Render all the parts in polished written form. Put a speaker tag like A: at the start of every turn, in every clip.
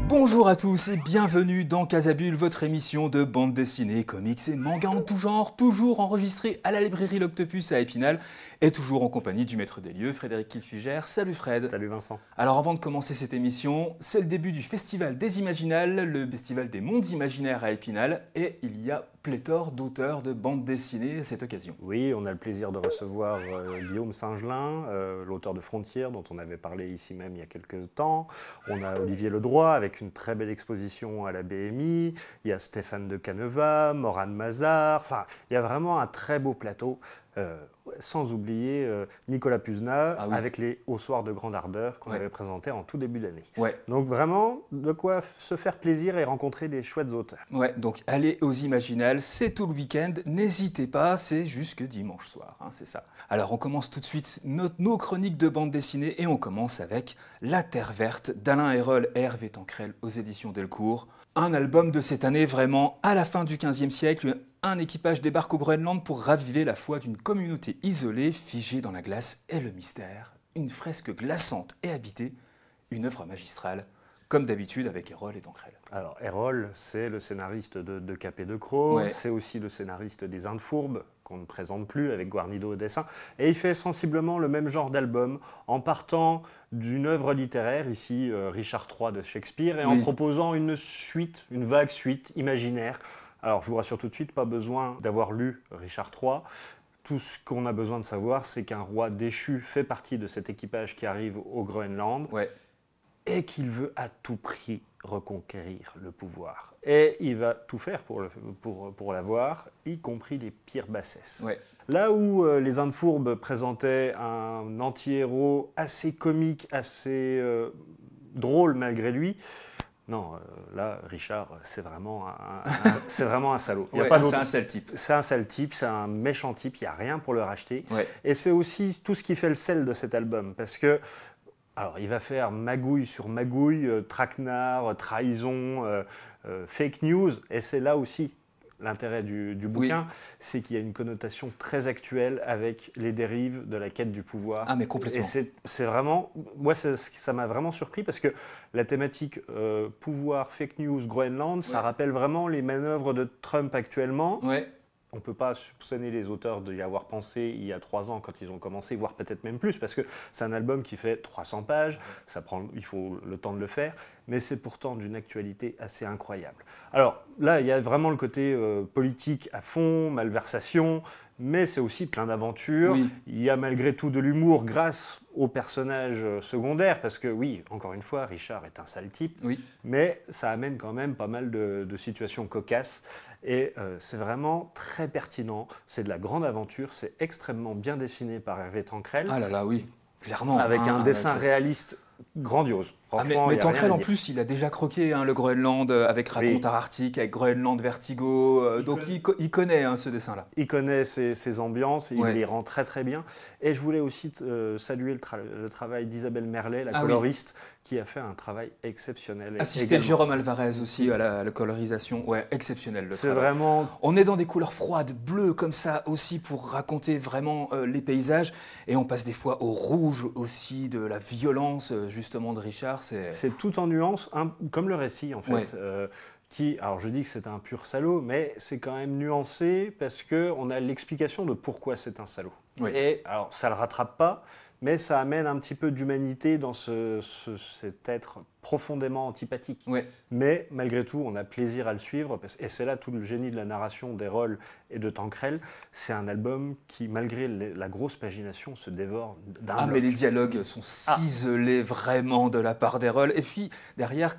A: Bonjour à tous et bienvenue dans Casabule, votre émission de bande dessinée, comics et manga en tout genre, toujours enregistrée à la librairie L'Octopus à Épinal et toujours en compagnie du maître des lieux, Frédéric Kilfugère. Salut Fred.
B: Salut Vincent.
A: Alors avant de commencer cette émission, c'est le début du Festival des Imaginales, le festival des mondes imaginaires à Épinal, et il y a pléthore d'auteurs de bandes dessinées à cette occasion.
B: Oui, on a le plaisir de recevoir Guillaume Singelin, l'auteur de Frontières, dont on avait parlé ici même il y a quelques temps. On a Olivier Ledroit avec une très belle exposition à la BMI. Il y a Stéphane de Caneva, Morane Mazar. Enfin, il y a vraiment un très beau plateau. Sans oublier Nicolas Puzna avec les Au Soir de Grande Ardeur qu'on avait présenté en tout début d'année. Donc vraiment, de quoi se faire plaisir et rencontrer des chouettes auteurs.
A: Ouais, donc allez aux Imaginales, c'est tout le week-end, n'hésitez pas, c'est jusque dimanche soir, hein, c'est ça. Alors on commence tout de suite nos chroniques de bande dessinée et on commence avec La Terre Verte d'Alain Hérol et Hervé Tancrel aux éditions Delcourt. Un album de cette année vraiment à la fin du XVe siècle. Un équipage débarque au Groenland pour raviver la foi d'une communauté isolée, figée dans la glace et le mystère. Une fresque glaçante et habitée, une œuvre magistrale, comme d'habitude avec Hérol et Tancrel.
B: Alors Hérol, c'est le scénariste de Cap et de Croc, c'est aussi le scénariste des Indes Fourbes, qu'on ne présente plus, avec Guarnido au dessin. Et il fait sensiblement le même genre d'album, en partant d'une œuvre littéraire, ici Richard III de Shakespeare, et en proposant une suite, une vague suite imaginaire. Alors, je vous rassure tout de suite, pas besoin d'avoir lu Richard III. Tout ce qu'on a besoin de savoir, c'est qu'un roi déchu fait partie de cet équipage qui arrive au Groenland et qu'il veut à tout prix reconquérir le pouvoir. Et il va tout faire pour l'avoir, y compris les pires bassesses. Là où les Indes Fourbes présentaient un anti-héros assez comique, assez drôle malgré lui, non, là, Richard, c'est vraiment un salaud.
A: C'est un sale type.
B: C'est un sale type, c'est un méchant type, il n'y a rien pour le racheter. Et c'est aussi tout ce qui fait le sel de cet album. Parce que, alors, il va faire magouille sur magouille, traquenard, trahison, fake news. Et c'est là aussi l'intérêt du bouquin, c'est qu'il y a une connotation très actuelle avec les dérives de la quête du pouvoir.
A: Ah mais complètement.
B: Et c'est vraiment, moi ça m'a vraiment surpris parce que la thématique pouvoir, fake news, Groenland, ça rappelle vraiment les manœuvres de Trump actuellement. On ne peut pas soupçonner les auteurs d'y avoir pensé il y a 3 ans quand ils ont commencé, voire peut-être même plus, parce que c'est un album qui fait 300 pages, il faut le temps de le faire, mais c'est pourtant d'une actualité assez incroyable. Alors là, il y a vraiment le côté politique à fond, malversation, mais c'est aussi plein d'aventures. Il y a malgré tout de l'humour grâce aux personnages secondaires, parce que oui, encore une fois, Richard est un sale type, mais ça amène quand même pas mal de situations cocasses, et c'est vraiment très pertinent, c'est de la grande aventure, c'est extrêmement bien dessiné par Hervé Tancrel.
A: Ah là là, oui, clairement.
B: Avec un dessin réaliste grandiose.
A: Mais Tancrel, en plus, il a déjà croqué le Groenland avec Raconteur Arctique, avec Groenland Vertigo. Donc il connaît ce dessin-là.
B: Il connaît ces ambiances, il les rend très très bien. Et je voulais aussi saluer le travail d'Isabelle Merlet, la coloriste, qui a fait un travail exceptionnel.
A: Assisté de Jérôme Alvarez aussi à la colorisation. Ouais, exceptionnel le travail.
B: Vraiment...
A: On est dans des couleurs froides, bleues comme ça aussi pour raconter vraiment les paysages. Et on passe des fois au rouge aussi, de la violence justement de Richard.
B: C'est tout en nuances, comme le récit en fait, alors je dis que c'est un pur salaud, mais c'est quand même nuancé parce qu'on a l'explication de pourquoi c'est un salaud. Et alors ça ne le rattrape pas, mais ça amène un petit peu d'humanité dans cet être profondément antipathique. Mais malgré tout, on a plaisir à le suivre, et c'est là tout le génie de la narration d'Hérol et de Tancrel. C'est un album qui, malgré la grosse pagination, se dévore d'un bloc.
A: Mais les dialogues sont ciselés vraiment de la part d'Hérol. Et puis, derrière,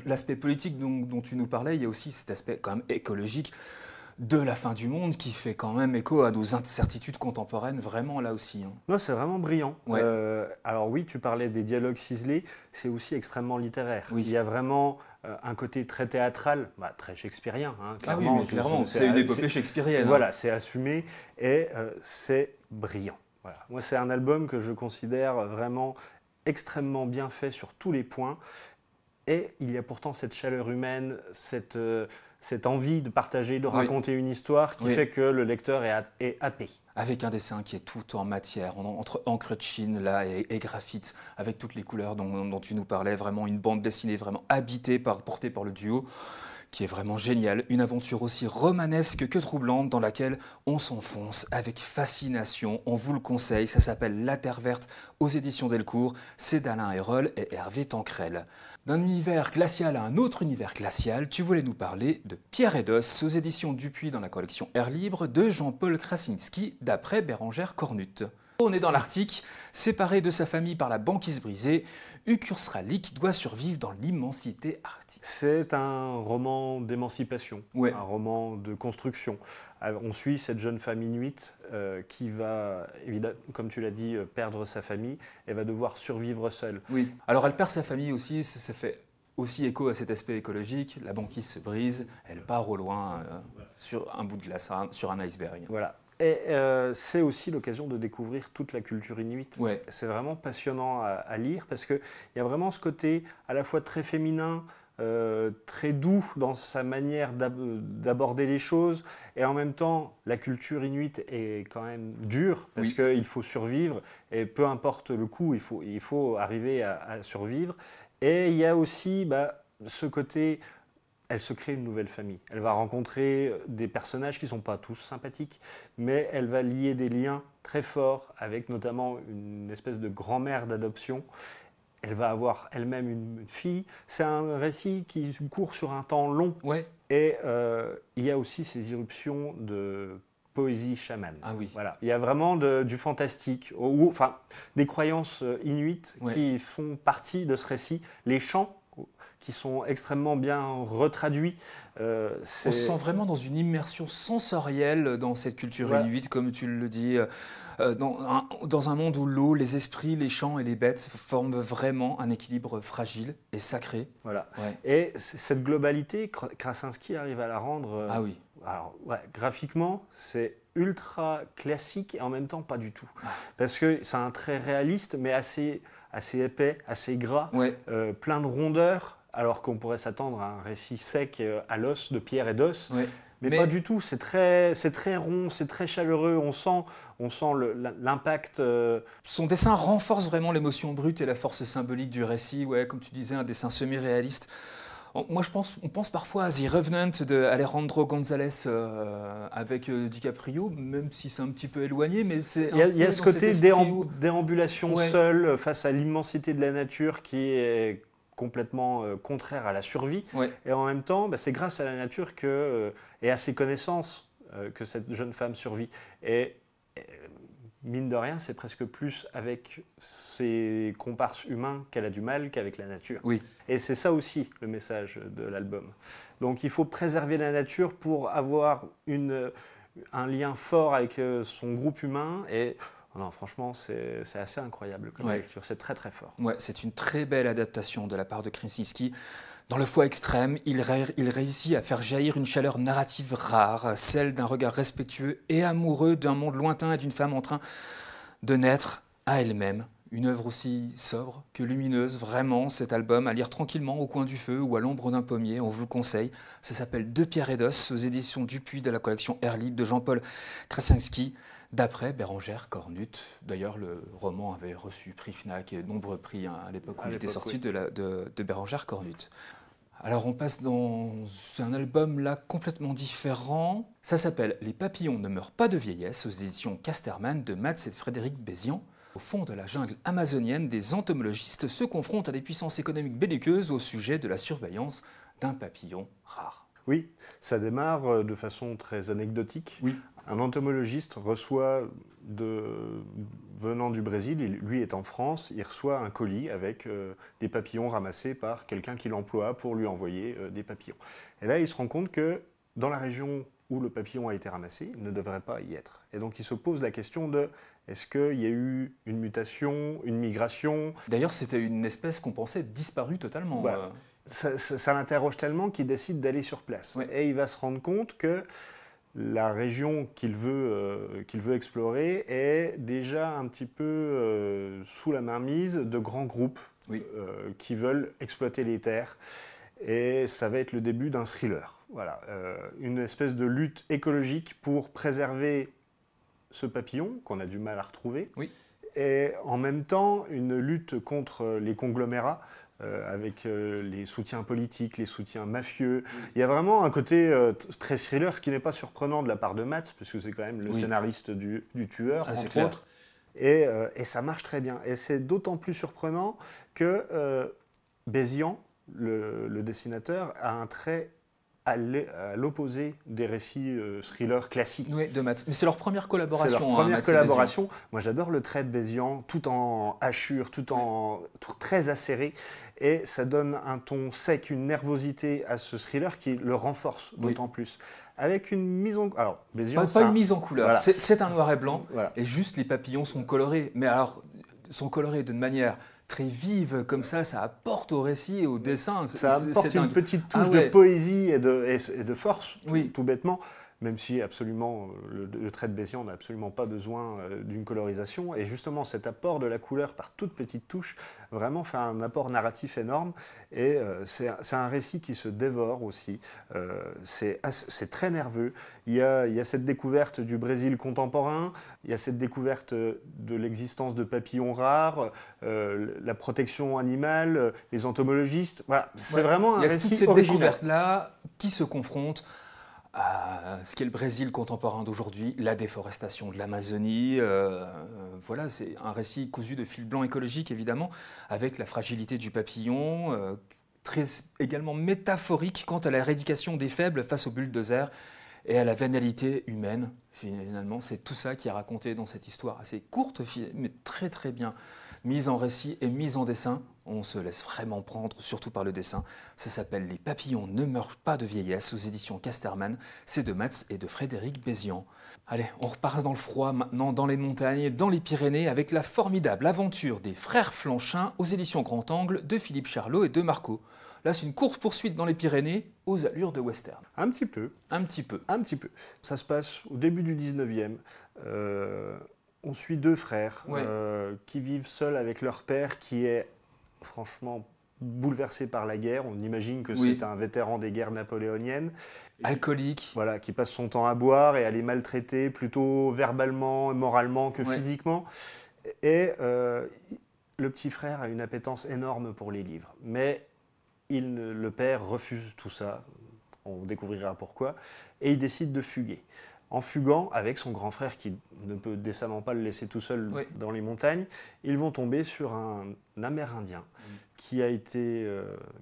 A: l'aspect politique dont tu nous parlais, il y a aussi cet aspect quand même écologique de la fin du monde qui fait quand même écho à nos incertitudes contemporaines, vraiment là aussi.
B: Non, c'est vraiment brillant. Alors oui, tu parlais des dialogues ciselés, c'est aussi extrêmement littéraire. Il y a vraiment un côté très théâtral, très shakespearien.
A: Clairement, c'est une épopée shakespearienne.
B: Voilà, c'est assumé et c'est brillant. Voilà. Moi, c'est un album que je considère vraiment extrêmement bien fait sur tous les points. Et il y a pourtant cette chaleur humaine, cette envie de partager, de raconter une histoire qui fait que le lecteur est happé.
A: Avec un dessin qui est tout en matière, entre encre de Chine là, et graphite, avec toutes les couleurs dont tu nous parlais, vraiment une bande dessinée vraiment portée par le duo, qui est vraiment génial. Une aventure aussi romanesque que troublante dans laquelle on s'enfonce avec fascination. On vous le conseille, ça s'appelle La Terre Verte aux éditions Delcourt. C'est d'Alain Hérol et Hervé Tancrel. D'un univers glacial à un autre univers glacial, tu voulais nous parler de Pierre et d'Os aux éditions Dupuis dans la collection Air Libre de Jean-Paul Krasinski d'après Bérengère Cornut. On est dans l'Arctique, séparé de sa famille par la banquise brisée, Ukur Sralik doit survivre dans l'immensité arctique.
B: C'est un roman d'émancipation, un roman de construction. On suit cette jeune femme inuite qui va, évidemment, comme tu l'as dit, perdre sa famille et va devoir survivre seule.
A: Oui, alors elle perd sa famille aussi, ça fait aussi écho à cet aspect écologique. La banquise se brise, elle part au loin sur un bout de glace, sur un iceberg.
B: Voilà. Et c'est aussi l'occasion de découvrir toute la culture inuite.
A: Ouais.
B: C'est vraiment passionnant à lire parce qu'il y a vraiment ce côté à la fois très féminin, très doux dans sa manière d'aborder les choses. Et en même temps, la culture inuite est quand même dure parce qu'il faut survivre. Et peu importe le coût, il faut arriver à survivre. Et il y a aussi ce côté... Elle se crée une nouvelle famille. Elle va rencontrer des personnages qui ne sont pas tous sympathiques, mais elle va lier des liens très forts avec notamment une espèce de grand-mère d'adoption. Elle va avoir elle-même une fille. C'est un récit qui court sur un temps long.
A: Ouais.
B: Et il y a aussi ces irruptions de poésie chamane.
A: Ah oui.
B: Voilà. Il y a vraiment du fantastique, enfin des croyances inuites qui font partie de ce récit. Les chants qui sont extrêmement bien retraduits.
A: On se sent vraiment dans une immersion sensorielle dans cette culture inuite, comme tu le dis, dans un monde où l'eau, les esprits, les chants et les bêtes forment vraiment un équilibre fragile et sacré.
B: Voilà. Ouais. Et cette globalité, Krasinski arrive à la rendre...
A: ah oui.
B: Alors, graphiquement, c'est ultra classique et en même temps pas du tout. Parce que c'est un trait réaliste, mais assez épais, assez gras, plein de rondeur, alors qu'on pourrait s'attendre à un récit sec à l'os de Pierre et d'Os. Mais pas du tout, c'est très rond, c'est très chaleureux, on sent l'impact.
A: Son dessin renforce vraiment l'émotion brute et la force symbolique du récit, comme tu disais, un dessin semi-réaliste. Moi, on pense parfois à The Revenant de Alejandro González avec DiCaprio, même si c'est un petit peu éloigné, mais c'est
B: il y a ce côté déambulation seule face à l'immensité de la nature qui est complètement contraire à la survie. Et en même temps, c'est grâce à la nature et à ses connaissances que cette jeune femme survit. Et mine de rien, c'est presque plus avec ses comparses humains qu'elle a du mal qu'avec la nature.
A: Oui.
B: Et c'est ça aussi le message de l'album. Donc il faut préserver la nature pour avoir un lien fort avec son groupe humain. Et non, franchement, c'est assez incroyable comme lecture. C'est très très fort.
A: Ouais, c'est une très belle adaptation de la part de Krasinski. Dans le foie extrême, il réussit à faire jaillir une chaleur narrative rare, celle d'un regard respectueux et amoureux d'un monde lointain et d'une femme en train de naître à elle-même. Une œuvre aussi sobre que lumineuse, vraiment, cet album, à lire tranquillement au coin du feu ou à l'ombre d'un pommier, on vous le conseille. Ça s'appelle De Pierre et d'Os, aux éditions Dupuis de la collection Air Libre de Jean-Paul Krasinski, d'après Bérengère Cornut. D'ailleurs, le roman avait reçu prix Fnac et nombreux prix à l'époque où il était sorti de Bérengère Cornut. Alors on passe dans un album là complètement différent. Ça s'appelle Les papillons ne meurent pas de vieillesse, aux éditions Casterman de Mats et Frédéric Bézian. Au fond de la jungle amazonienne, des entomologistes se confrontent à des puissances économiques belliqueuses au sujet de la surveillance d'un papillon rare.
B: Oui, ça démarre de façon très anecdotique. Oui. Un entomologiste reçoit, venant du Brésil, lui est en France, il reçoit un colis avec des papillons ramassés par quelqu'un qui l'emploie pour lui envoyer des papillons. Et là, il se rend compte que dans la région où le papillon a été ramassé, il ne devrait pas y être. Et donc il se pose la question de est-ce qu'il y a eu une mutation, une migration?
A: D'ailleurs, c'était une espèce qu'on pensait disparue totalement.
B: Voilà. Ça l'interroge tellement qu'il décide d'aller sur place. Et il va se rendre compte que la région qu'il veut explorer est déjà un petit peu sous la mainmise de grands groupes qui veulent exploiter les terres. Et ça va être le début d'un thriller. Voilà, une espèce de lutte écologique pour préserver ce papillon qu'on a du mal à retrouver.
A: Oui.
B: Et en même temps, une lutte contre les conglomérats avec les soutiens politiques, les soutiens mafieux. Il y a vraiment un côté très thriller, ce qui n'est pas surprenant de la part de Matz, parce que c'est quand même le scénariste du tueur, entre autres. Et ça marche très bien. Et c'est d'autant plus surprenant que Bézian, le dessinateur, a un trait à l'opposé des récits thrillers classiques.
A: Oui, de Matz. Mais c'est leur première collaboration.
B: C'est leur première collaboration. Moi, j'adore le trait de Bézian, tout en hachure, tout très acéré. Et ça donne un ton sec, une nervosité à ce thriller qui le renforce d'autant plus. Avec une mise en... Alors, Bézian,
A: pas une mise en couleur. Voilà. C'est un noir et blanc.
B: Voilà.
A: Et juste les papillons sont colorés. Mais alors, sont colorés d'une manière très vive, comme ça apporte au récit et au dessin.
B: Ça apporte une petite touche de poésie et de force, tout bêtement, même si absolument le trait de Bézian n'a absolument pas besoin d'une colorisation. Et justement, cet apport de la couleur par toutes petites touches vraiment fait un apport narratif énorme. Et c'est un récit qui se dévore aussi. C'est très nerveux. Il y a cette découverte du Brésil contemporain, il y a cette découverte de l'existence de papillons rares, la protection animale, les entomologistes. Voilà, c'est vraiment un récit original. Il y a toutes ces
A: découvertes-là qui se confrontent à ce qu'est le Brésil contemporain d'aujourd'hui, la déforestation de l'Amazonie. Voilà, c'est un récit cousu de fil blanc écologique, évidemment, avec la fragilité du papillon, très également métaphorique quant à l'éradication des faibles face au bulldozer et à la vénalité humaine. Finalement, c'est tout ça qui est raconté dans cette histoire assez courte, mais très très bien mise en récit et mise en dessin. On se laisse vraiment prendre, surtout par le dessin. Ça s'appelle « Les papillons ne meurent pas de vieillesse » aux éditions Casterman. C'est de Matz et de Frédéric Bézian. Allez, on repart dans le froid maintenant, dans les montagnes, dans les Pyrénées, avec la formidable aventure des Frères Flanchins aux éditions Grand Angle de Philippe Charlot et de Marco. Là, c'est une course-poursuite dans les Pyrénées aux allures de western.
B: Un petit peu.
A: Un petit peu.
B: Un petit peu. Ça se passe au début du 19e. On suit deux frères qui vivent seuls avec leur père qui est franchement bouleversé par la guerre. On imagine que c'est un vétéran des guerres napoléoniennes.
A: Alcoolique.
B: Voilà, qui passe son temps à boire et à les maltraiter, plutôt verbalement, moralement que physiquement. Et le petit frère a une appétence énorme pour les livres. Mais le père refuse tout ça. On découvrira pourquoi. Et il décide de fuguer. En fuguant avec son grand frère qui ne peut décemment pas le laisser tout seul dans les montagnes, ils vont tomber sur un Amérindien qui a été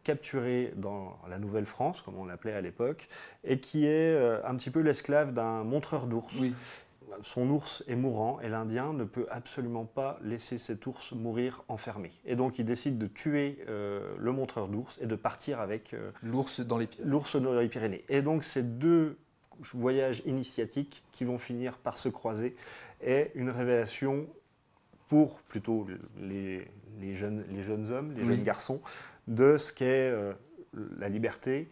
B: capturé dans la Nouvelle-France, comme on l'appelait à l'époque, et qui est un petit peu l'esclave d'un montreur d'ours. Son ours est mourant et l'Indien ne peut absolument pas laisser cet ours mourir enfermé. Et donc il décide de tuer le montreur d'ours et de partir avec
A: l'ours dans les
B: Pyrénées. Et donc ces deux voyages initiatiques qui vont finir par se croiser est une révélation pour plutôt les jeunes hommes, les jeunes garçons, de ce qu'est la liberté,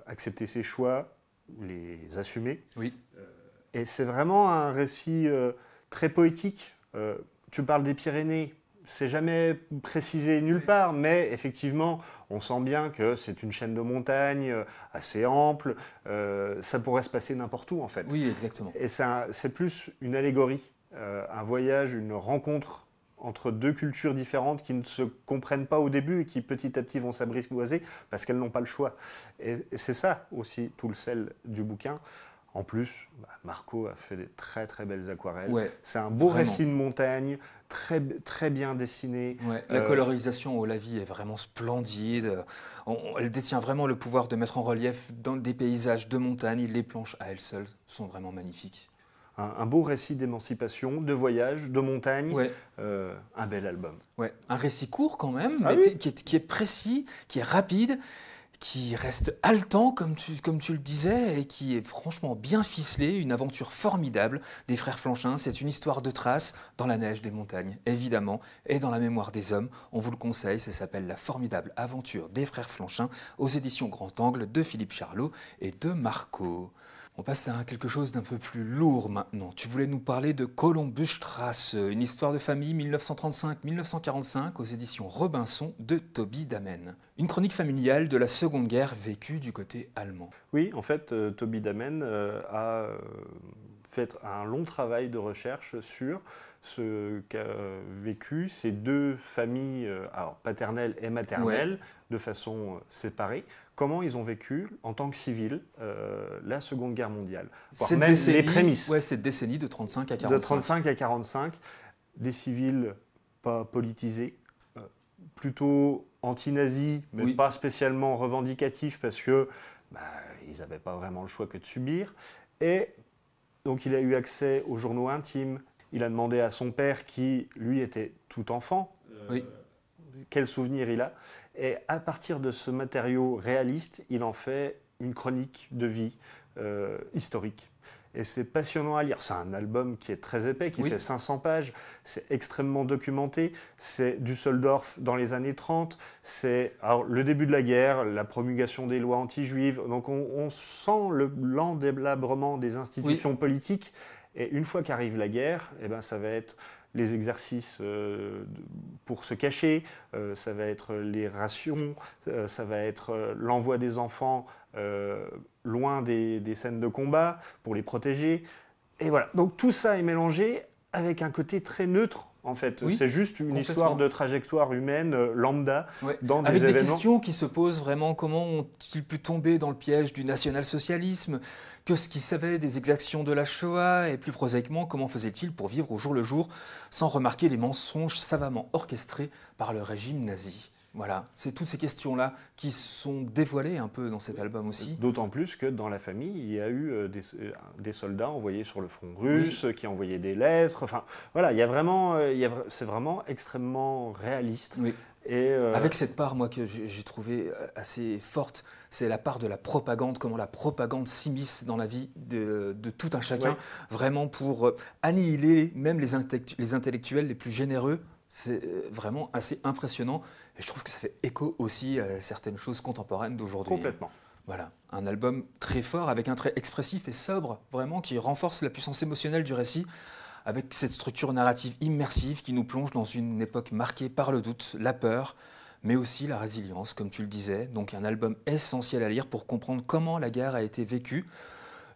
B: accepter ses choix, les assumer. Et c'est vraiment un récit très poétique. Tu parles des Pyrénées, c'est jamais précisé nulle part, mais effectivement, on sent bien que c'est une chaîne de montagnes assez ample. Ça pourrait se passer n'importe où, en fait.
A: Oui, exactement.
B: Et c'est plus une allégorie, un voyage, une rencontre entre deux cultures différentes qui ne se comprennent pas au début et qui petit à petit vont s'abricoiser parce qu'elles n'ont pas le choix. Et c'est ça aussi tout le sel du bouquin. En plus, Marco a fait des très très belles aquarelles. C'est un beau récit de montagne, très, très bien dessiné.
A: La colorisation au lavis est vraiment splendide. Elle détient vraiment le pouvoir de mettre en relief dans des paysages de montagne. Les planches à elles seules sont vraiment magnifiques.
B: Un beau récit d'émancipation, de voyage, de montagne. Un bel album.
A: Un récit court quand même, qui est précis, qui est rapide, qui reste haletant, comme tu le disais, et qui est franchement bien ficelé, une aventure formidable des Frères Flanchins. C'est une histoire de traces dans la neige des montagnes, évidemment, et dans la mémoire des hommes. On vous le conseille, ça s'appelle La formidable aventure des Frères Flanchins, aux éditions Grand Angle de Philippe Charlot et de Marco. On passe à quelque chose d'un peu plus lourd maintenant. Tu voulais nous parler de Columbusstraße, une histoire de famille 1935-1945 aux éditions Robinson de Toby Damen. Une chronique familiale de la Seconde Guerre vécue du côté allemand.
B: Oui, en fait, Toby Damen a fait un long travail de recherche sur ce qu'a vécu ces deux familles, alors paternelle et maternelle, de façon séparée. Comment ils ont vécu en tant que civils la Seconde Guerre mondiale.
A: Cette
B: même
A: décennie,
B: les prémices.
A: Cette décennie de 35 à 45.
B: De 35 à 45, des civils pas politisés, plutôt anti-nazis, mais pas spécialement revendicatifs parce que ils n'avaient pas vraiment le choix que de subir. Et donc il a eu accès aux journaux intimes. Il a demandé à son père, qui lui était tout enfant, quel souvenir il a. Et à partir de ce matériau réaliste, il en fait une chronique de vie historique. Et c'est passionnant à lire. C'est un album qui est très épais, qui fait 500 pages. C'est extrêmement documenté. C'est Düsseldorf dans les années 30. C'est le début de la guerre, la promulgation des lois anti-juives. Donc on sent le lent délabrement des institutions politiques. Et une fois qu'arrive la guerre, ça va être les exercices pour se cacher, ça va être les rations, ça va être l'envoi des enfants loin des scènes de combat pour les protéger. Et voilà. Donc tout ça est mélangé avec un côté très neutre. En fait, c'est juste une histoire de trajectoire humaine lambda dans des événements.
A: Avec des questions qui se posent vraiment, comment ont-ils pu tomber dans le piège du national-socialisme? Qu'est-ce qu'ils savaient des exactions de la Shoah? Et plus prosaïquement, comment faisaient-ils pour vivre au jour le jour sans remarquer les mensonges savamment orchestrés par le régime nazi? Voilà, c'est toutes ces questions-là qui sont dévoilées un peu dans cet album aussi.
B: D'autant plus que dans la famille, il y a eu des soldats envoyés sur le front russe, qui envoyaient des lettres. Enfin, voilà, c'est vraiment extrêmement réaliste.
A: Et avec cette part, moi, que j'ai trouvé assez forte, c'est la part de la propagande, comment la propagande s'immisce dans la vie de tout un chacun, vraiment pour annihiler même les intellectuels les plus généreux. C'est vraiment assez impressionnant et je trouve que ça fait écho aussi à certaines choses contemporaines d'aujourd'hui.
B: Complètement.
A: Voilà, un album très fort avec un trait expressif et sobre, vraiment, qui renforce la puissance émotionnelle du récit avec cette structure narrative immersive qui nous plonge dans une époque marquée par le doute, la peur, mais aussi la résilience, comme tu le disais. Donc un album essentiel à lire pour comprendre comment la guerre a été vécue.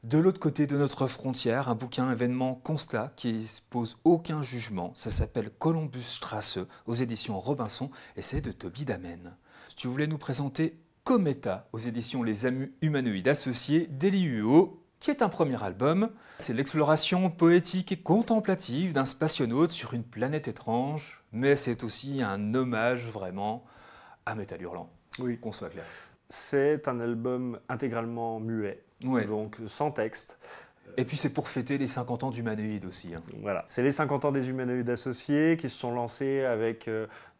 A: De l'autre côté de notre frontière, un bouquin événement constat qui ne pose aucun jugement. Ça s'appelle Columbusstraße aux éditions Robinson et c'est de Toby Damen. Si tu voulais nous présenter Cometa aux éditions Les Amus Humanoïdes Associés d'Eli-Huo, qui est un premier album. C'est l'exploration poétique et contemplative d'un spationaute sur une planète étrange, mais c'est aussi un hommage vraiment à Métal Hurlant.
B: Oui,
A: qu'on soit clair.
B: C'est un album intégralement muet. Donc sans texte.
A: Et puis c'est pour fêter les 50 ans d'Humanoïdes aussi.
B: Voilà, c'est les 50 ans des Humanoïdes Associés qui se sont lancés avec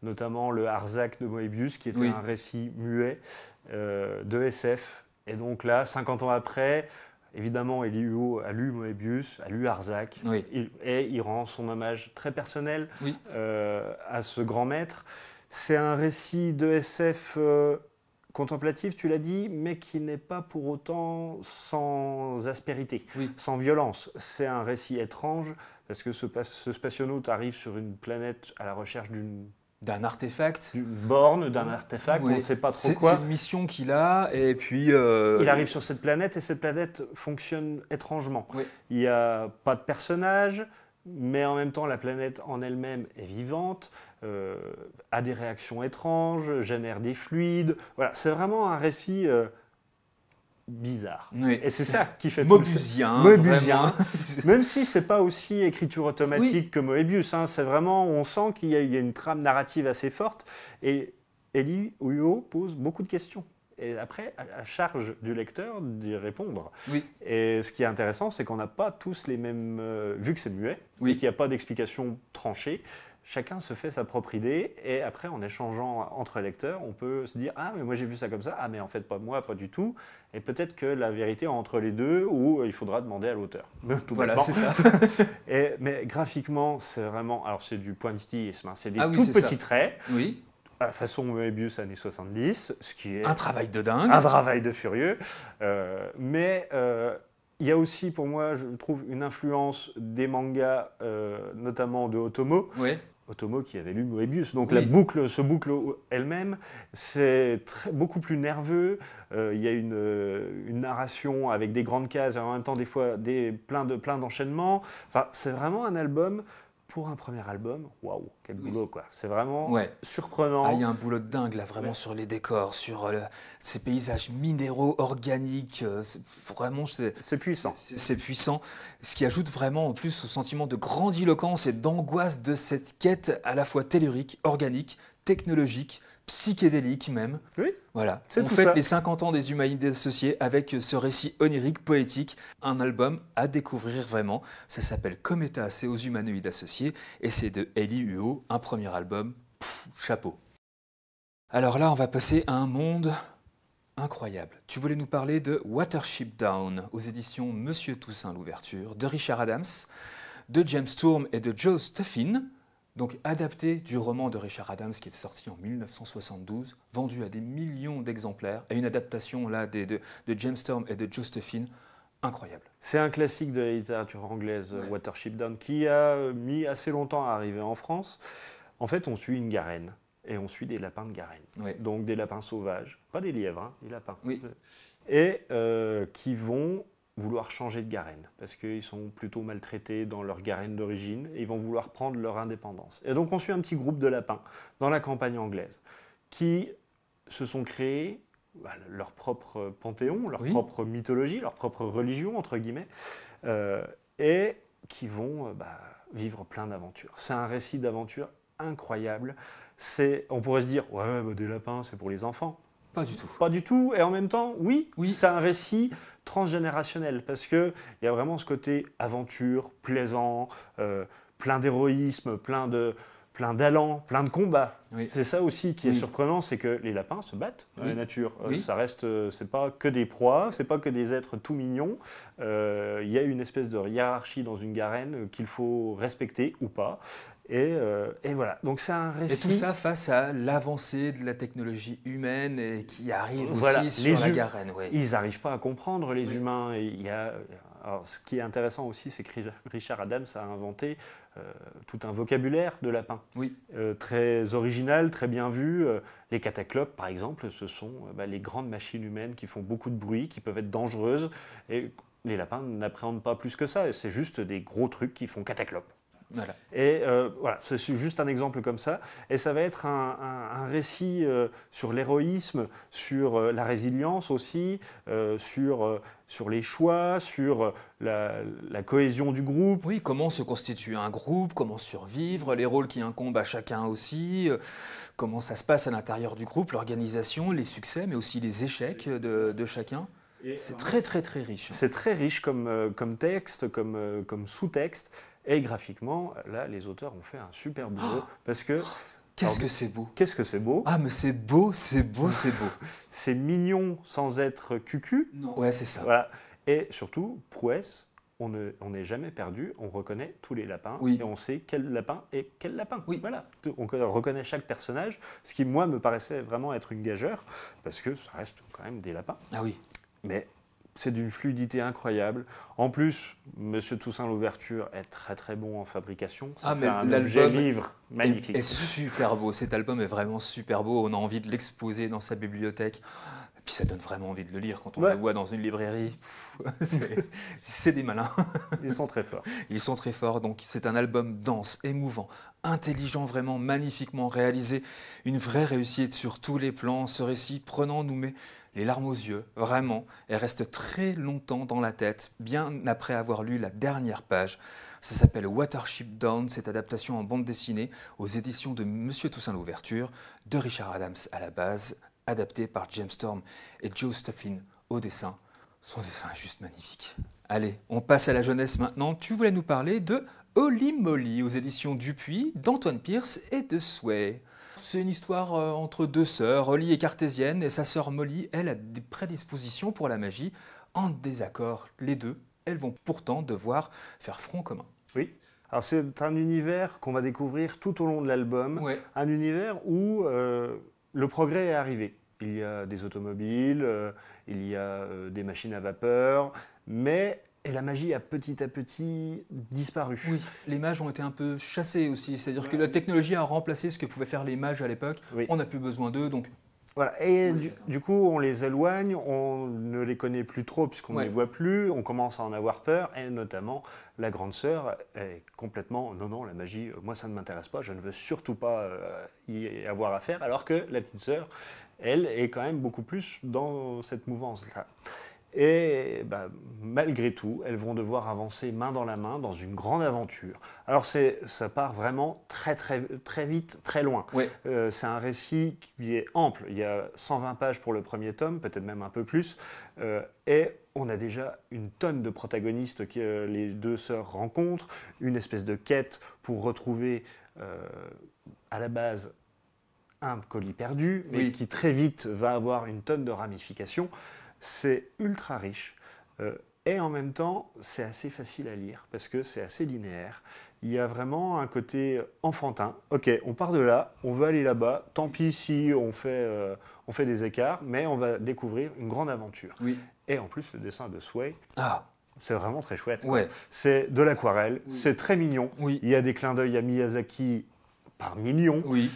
B: notamment le Arzac de Moebius, qui était un récit muet de SF. Et donc là, 50 ans après, évidemment, Eli-Huo a lu Moebius, a lu Arzac, et il rend son hommage très personnel à ce grand maître. C'est un récit de SF... contemplatif, tu l'as dit, mais qui n'est pas pour autant sans aspérité, sans violence. C'est un récit étrange, parce que ce spationaute arrive sur une planète à la recherche
A: d'un artefact.
B: D'une borne, d'un artefact, on ne sait pas trop quoi.
A: C'est une mission qu'il a, et puis...
B: Il arrive sur cette planète, et cette planète fonctionne étrangement. Il n'y a pas de personnage, mais en même temps, la planète en elle-même est vivante, a des réactions étranges, génère des fluides. Voilà, c'est vraiment un récit bizarre.
A: Et
B: c'est ça qui fait
A: Moebusien.
B: Moebusien. Même si c'est pas aussi écriture automatique que Moebius, c'est vraiment, on sent qu'il y a une trame narrative assez forte. Et Eli-Huo pose beaucoup de questions. Et après, à charge du lecteur d'y répondre. Et ce qui est intéressant, c'est qu'on n'a pas tous les mêmes... vu que c'est muet, et qu'il n'y a pas d'explication tranchée, chacun se fait sa propre idée. Et après, en échangeant entre lecteurs, on peut se dire « Ah, mais moi j'ai vu ça comme ça. Ah, mais en fait, pas moi, pas du tout. » Et peut-être que la vérité est entre les deux, ou il faudra demander à l'auteur.
A: Voilà, c'est ça.
B: Mais graphiquement, c'est vraiment... Alors, c'est du pointillisme, c'est des tout petits traits. À la façon Moebius années 70, ce qui est...
A: un travail de dingue.
B: Un travail de furieux. Mais Il y a aussi, pour moi, je trouve, une influence des mangas, notamment de Otomo.
A: Oui.
B: Otomo qui avait lu Moebius. Donc
A: Oui.
B: la boucle se boucle elle-même. C'est beaucoup plus nerveux. Il y a une narration avec des grandes cases et en même temps des fois plein d'enchaînements. Enfin, c'est vraiment un album. Pour un premier album, waouh, quel boulot quoi. C'est vraiment surprenant.
A: Ah, il y a un boulot de dingue là, vraiment sur les décors, sur ces paysages minéraux, organiques. Vraiment,
B: c'est puissant.
A: C'est puissant. Ce qui ajoute vraiment en plus au sentiment de grandiloquence et d'angoisse de cette quête à la fois tellurique, organique, technologique, psychédélique même.
B: Oui.
A: Voilà.
B: On
A: fête les 50 ans des Humanités associés avec ce récit onirique, poétique, un album à découvrir vraiment. Ça s'appelle Cométas et aux humanoïdes associés et c'est de Eli Huo, un premier album. Chapeau. Alors là, on va passer à un monde incroyable. Tu voulais nous parler de Watership Down aux éditions Monsieur Toussaint l'ouverture de Richard Adams, de James Sturm et de Joe Stuffin. Donc adapté du roman de Richard Adams qui est sorti en 1972, vendu à des millions d'exemplaires, et une adaptation là de James Sturm et de Joe Stuffin, incroyable.
B: C'est un classique de la littérature anglaise, Watership Down, qui a mis assez longtemps à arriver en France. En fait, on suit une garenne, et on suit des lapins de garenne. Donc des lapins sauvages, pas des lièvres, hein, des lapins. Et qui vont vouloir changer de garenne, parce qu'ils sont plutôt maltraités dans leur garenne d'origine, et ils vont vouloir prendre leur indépendance. Et donc on suit un petit groupe de lapins dans la campagne anglaise, qui se sont créés leur propre panthéon, leur propre mythologie, leur propre religion, entre guillemets, et qui vont vivre plein d'aventures. C'est un récit d'aventure incroyable. On pourrait se dire, ouais, des lapins, c'est pour les enfants.
A: Pas du tout.
B: Pas du tout. Et en même temps, oui. C'est un récit transgénérationnel parce qu'il y a vraiment ce côté aventure, plaisant, plein d'héroïsme, plein d'allant, plein de combats. C'est ça aussi qui est surprenant, c'est que les lapins se battent dans la nature. Ça reste, c'est pas que des proies, c'est pas que des êtres tout mignons. Il y a une espèce de hiérarchie dans une garenne qu'il faut respecter ou pas. Et voilà, donc c'est un récit...
A: Et tout ça face à l'avancée de la technologie humaine et qui arrive aussi sur la garenne.
B: Ils n'arrivent pas à comprendre les humains. Et alors, ce qui est intéressant aussi, c'est que Richard Adams a inventé tout un vocabulaire de lapin. Très original, très bien vu. Les cataclopes, par exemple, ce sont les grandes machines humaines qui font beaucoup de bruit, qui peuvent être dangereuses. Et les lapins n'appréhendent pas plus que ça. C'est juste des gros trucs qui font cataclope.
A: Voilà.
B: Et voilà, c'est juste un exemple comme ça. Et ça va être un récit sur l'héroïsme, sur la résilience aussi, sur les choix, sur la cohésion du groupe.
A: Oui, comment se constituer un groupe, comment survivre, les rôles qui incombent à chacun aussi, comment ça se passe à l'intérieur du groupe, l'organisation, les succès, mais aussi les échecs de chacun. C'est très très très riche.
B: C'est très riche comme texte, comme sous-texte. Et graphiquement, là, les auteurs ont fait un super boulot parce que...
A: Qu'est-ce que c'est beau!
B: Qu'est-ce que c'est beau!
A: Ah, mais c'est beau, c'est beau, c'est beau!
B: C'est mignon sans être cucu.
A: Non. Ouais, c'est ça.
B: Voilà. Et surtout, prouesse, on n'est jamais perdu, on reconnaît tous les lapins et on sait quel lapin est quel lapin. Voilà. On reconnaît chaque personnage, ce qui, moi, me paraissait vraiment être une gageure parce que ça reste quand même des lapins.
A: Ah oui.
B: Mais... c'est d'une fluidité incroyable. En plus, Monsieur Toussaint l'ouverture est très très bon en fabrication. Ça fait un objet livre magnifique.
A: Est super beau. Cet album est vraiment super beau. On a envie de l'exposer dans sa bibliothèque. Et puis ça donne vraiment envie de le lire quand on le voit dans une librairie. C'est des malins.
B: Ils sont très forts.
A: Ils sont très forts. Donc c'est un album dense, émouvant, intelligent, vraiment magnifiquement réalisé. Une vraie réussite sur tous les plans. Ce récit prenant nous met les larmes aux yeux, vraiment, et reste très longtemps dans la tête, bien après avoir lu la dernière page. Ça s'appelle Watership Down, cette adaptation en bande dessinée aux éditions de Monsieur Toussaint l'ouverture, de Richard Adams à la base, adapté par James Sturm et Joe Stuffin au dessin. Son dessin est juste magnifique. Allez, on passe à la jeunesse maintenant. Tu voulais nous parler de Holly Molly aux éditions Dupuis, d'Antoine Pierce et de Sway. C'est une histoire entre deux sœurs. Holly est cartésienne et sa sœur Molly, elle, a des prédispositions pour la magie. En désaccord, les deux, elles vont pourtant devoir faire front commun.
B: Oui. Alors c'est un univers qu'on va découvrir tout au long de l'album. Un univers où le progrès est arrivé. Il y a des automobiles, il y a des machines à vapeur, mais Et la magie a petit à petit disparu.
A: Oui, les mages ont été un peu chassés aussi, c'est-à-dire que la technologie a remplacé ce que pouvaient faire les mages à l'époque.
B: Oui.
A: On n'a plus besoin d'eux, donc...
B: Voilà. Et du coup, on les éloigne, on ne les connaît plus trop puisqu'on ne les voit plus, on commence à en avoir peur, et notamment la grande sœur est complètement « non, non, la magie, moi ça ne m'intéresse pas, je ne veux surtout pas y avoir affaire », alors que la petite sœur, elle, est quand même beaucoup plus dans cette mouvance-là. Et malgré tout, elles vont devoir avancer main dans la main dans une grande aventure. Alors ça part vraiment très vite, très loin.
A: Ouais.
B: C'est un récit qui est ample. Il y a 120 pages pour le premier tome, peut-être même un peu plus. Et on a déjà une tonne de protagonistes que les deux sœurs rencontrent, une espèce de quête pour retrouver à la base un colis perdu, mais qui très vite va avoir une tonne de ramifications. C'est ultra riche et en même temps, c'est assez facile à lire parce que c'est assez linéaire. Il y a vraiment un côté enfantin. Ok, on part de là, on veut aller là-bas. Tant pis si on fait des écarts, mais on va découvrir une grande aventure.
A: Oui.
B: Et en plus, le dessin de Sway, c'est vraiment très chouette.
A: Ouais.
B: C'est de l'aquarelle, c'est très mignon.
A: Oui.
B: Il y a des clins d'œil à Miyazaki par millions.
A: Oui.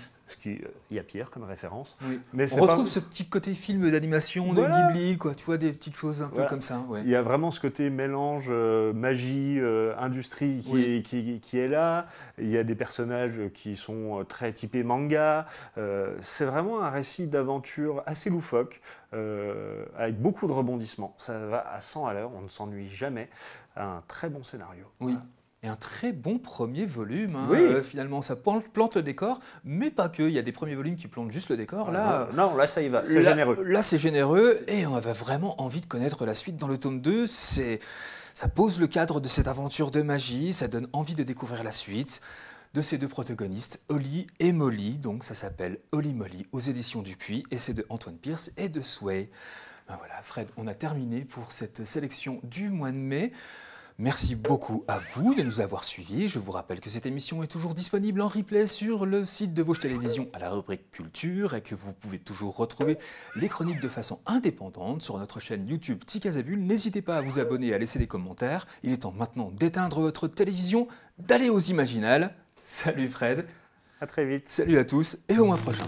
B: Il y a Pierre comme référence.
A: Oui.
B: Mais
A: on retrouve ce petit côté film d'animation de Ghibli, quoi. Tu vois, des petites choses un peu comme ça. Ouais.
B: Il y a vraiment ce côté mélange magie, industrie qui est là. Il y a des personnages qui sont très typés manga. C'est vraiment un récit d'aventure assez loufoque, avec beaucoup de rebondissements. Ça va à 100 à l'heure, on ne s'ennuie jamais. Un très bon scénario.
A: Oui. Voilà. Et un très bon premier volume, hein. Finalement ça plante le décor, mais pas que, il y a des premiers volumes qui plantent juste le décor, là...
B: Non, là ça y va, c'est généreux.
A: Là c'est généreux, et on avait vraiment envie de connaître la suite dans le tome 2, ça pose le cadre de cette aventure de magie, ça donne envie de découvrir la suite de ces deux protagonistes, Holly et Molly, donc ça s'appelle Holly Molly aux éditions Dupuis, et c'est de Antoine Pierce et de Sway. Ben voilà, Fred, on a terminé pour cette sélection du mois de mai. Merci beaucoup à vous de nous avoir suivis. Je vous rappelle que cette émission est toujours disponible en replay sur le site de Vosges Télévisions à la rubrique Culture et que vous pouvez toujours retrouver les chroniques de façon indépendante sur notre chaîne YouTube Ticazabule. N'hésitez pas à vous abonner et à laisser des commentaires. Il est temps maintenant d'éteindre votre télévision, d'aller aux Imaginales. Salut Fred.
B: À très vite.
A: Salut à tous et au mois prochain.